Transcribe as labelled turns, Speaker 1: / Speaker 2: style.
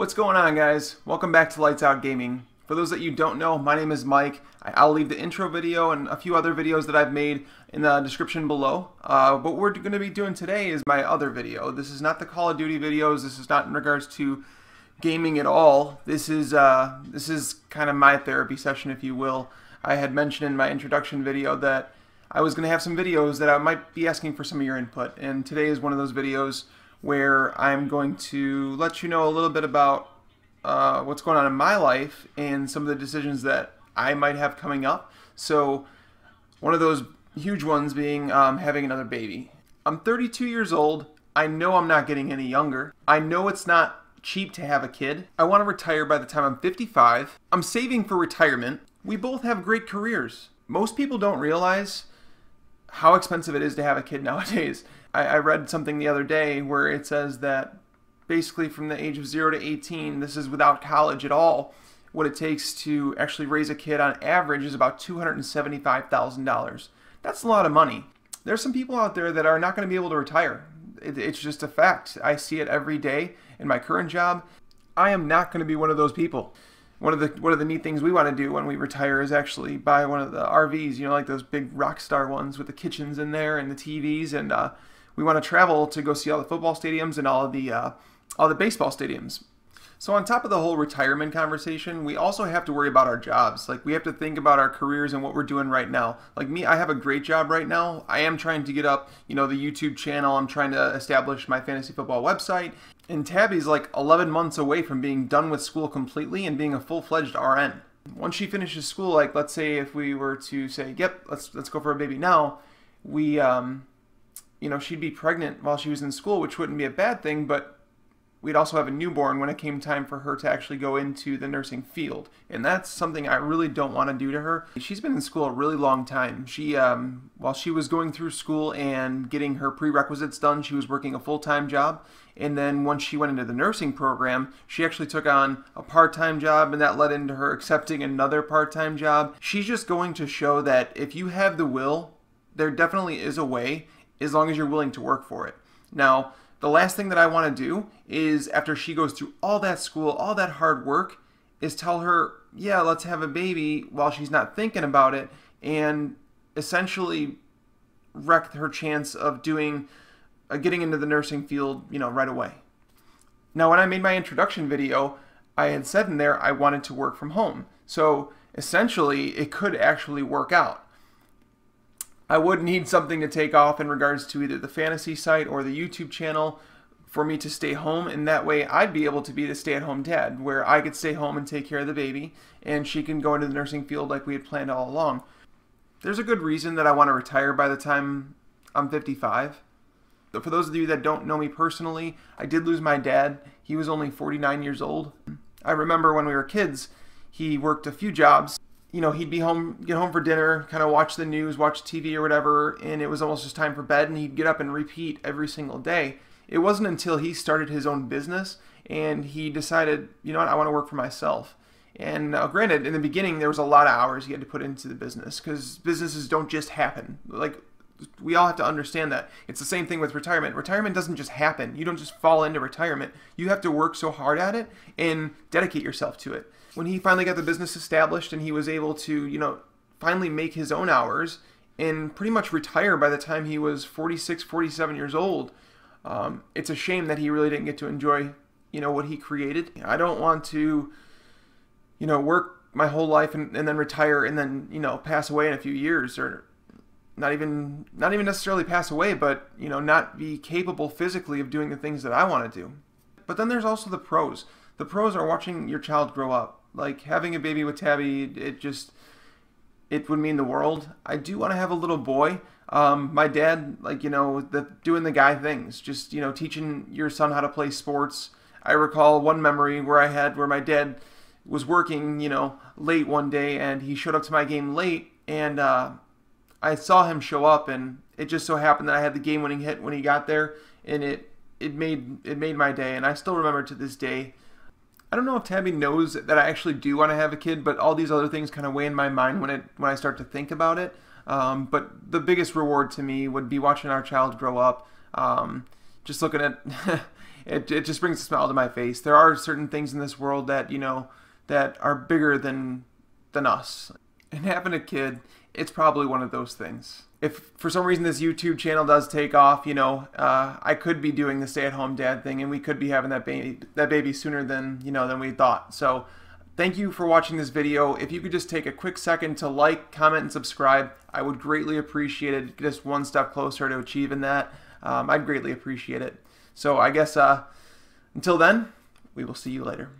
Speaker 1: What's going on, guys? Welcome back to Lights Out Gaming. For those that you don't know, my name is Mike. I'll leave the intro video and a few other videos that I've made in the description below. What we're going to be doing today is my other video. This is not the Call of Duty videos. This is not in regards to gaming at all. This is kind of my therapy session, if you will. I had mentioned in my introduction video that I was going to have some videos that I might be asking for some of your input, and today is one of those videos where I'm going to let you know a little bit about what's going on in my life and some of the decisions that I might have coming up. So one of those huge ones being having another baby. I'm 32 years old. I know I'm not getting any younger. I know it's not cheap to have a kid. I want to retire by the time I'm 55. I'm saving for retirement. We both have great careers. Most people don't realize how expensive it is to have a kid nowadays. I read something the other day where it says that basically from the age of 0 to 18, this is without college at all, what it takes to actually raise a kid on average is about $275,000. That's a lot of money. There's some people out there that are not going to be able to retire. It's just a fact. I see it every day in my current job. I am not going to be one of those people. One of the neat things we want to do when we retire is actually buy one of the RVs, you know, like those big rock star ones with the kitchens in there and the TVs, and we want to travel to go see all the football stadiums and all the baseball stadiums. So on top of the whole retirement conversation, we also have to worry about our jobs. Like, we have to think about our careers and what we're doing right now. Like me, I have a great job right now. I am trying to get up, you know, the YouTube channel. I'm trying to establish my fantasy football website. And Tabby's like 11 months away from being done with school completely and being a full-fledged RN. Once she finishes school, like let's say if we were to say, yep, let's go for a baby now, we, you know, she'd be pregnant while she was in school, which wouldn't be a bad thing, but we'd also have a newborn when it came time for her to actually go into the nursing field. And that's something I really don't want to do to her. She's been in school a really long time. She, while she was going through school and getting her prerequisites done, she was working a full-time job. And then once she went into the nursing program, she actually took on a part-time job, and that led into her accepting another part-time job. She's just going to show that if you have the will, there definitely is a way, as long as you're willing to work for it. Now, the last thing that I want to do is, after she goes through all that school, all that hard work, is tell her, yeah, let's have a baby while she's not thinking about it, and essentially wreck her chance of doing, getting into the nursing field, you know, right away. Now, when I made my introduction video, I had said in there I wanted to work from home. So essentially, it could actually work out. I would need something to take off in regards to either the fantasy site or the YouTube channel for me to stay home, and that way I'd be able to be the stay-at-home dad, where I could stay home and take care of the baby, and she can go into the nursing field like we had planned all along. There's a good reason that I want to retire by the time I'm 55. For those of you that don't know me personally, I did lose my dad. He was only 49 years old. I remember when we were kids, he worked a few jobs. You know, he'd be home, get home for dinner, kind of watch the news, watch TV or whatever, and it was almost just time for bed, and he'd get up and repeat every single day. It wasn't until he started his own business and he decided, you know what, I want to work for myself. And granted, in the beginning, there was a lot of hours he had to put into the business, because businesses don't just happen. Like, we all have to understand that. It's the same thing with retirement. Retirement doesn't just happen. You don't just fall into retirement. You have to work so hard at it and dedicate yourself to it. When he finally got the business established and he was able to, you know, finally make his own hours and pretty much retire by the time he was 46, 47 years old, it's a shame that he really didn't get to enjoy, you know, what he created. I don't want to, you know, work my whole life and then retire and then, you know, pass away in a few years, or not even necessarily pass away, but, you know, not be capable physically of doing the things that I want to do. But then there's also the pros. The pros are watching your child grow up. Like, having a baby with Tabby, it would mean the world. I do want to have a little boy. My dad, like, you know, doing the guy things, just, you know, teaching your son how to play sports. I recall one memory where my dad was working, you know, late one day, and he showed up to my game late, and I saw him show up, and it just so happened that I had the game-winning hit when he got there, and it made my day, and I still remember to this day. I don't know if Tabby knows that I actually do want to have a kid, but all these other things kind of weigh in my mind when I start to think about it. But the biggest reward to me would be watching our child grow up. Just looking at it just brings a smile to my face. There are certain things in this world that, you know, that are bigger than us. And having a kid, it's probably one of those things. If for some reason this YouTube channel does take off, you know, I could be doing the stay-at-home dad thing, and we could be having that baby sooner than, you know, than we thought. So thank you for watching this video. If you could just take a quick second to like, comment, and subscribe, I would greatly appreciate it. Get us one step closer to achieving that. I'd greatly appreciate it. So I guess until then, we will see you later.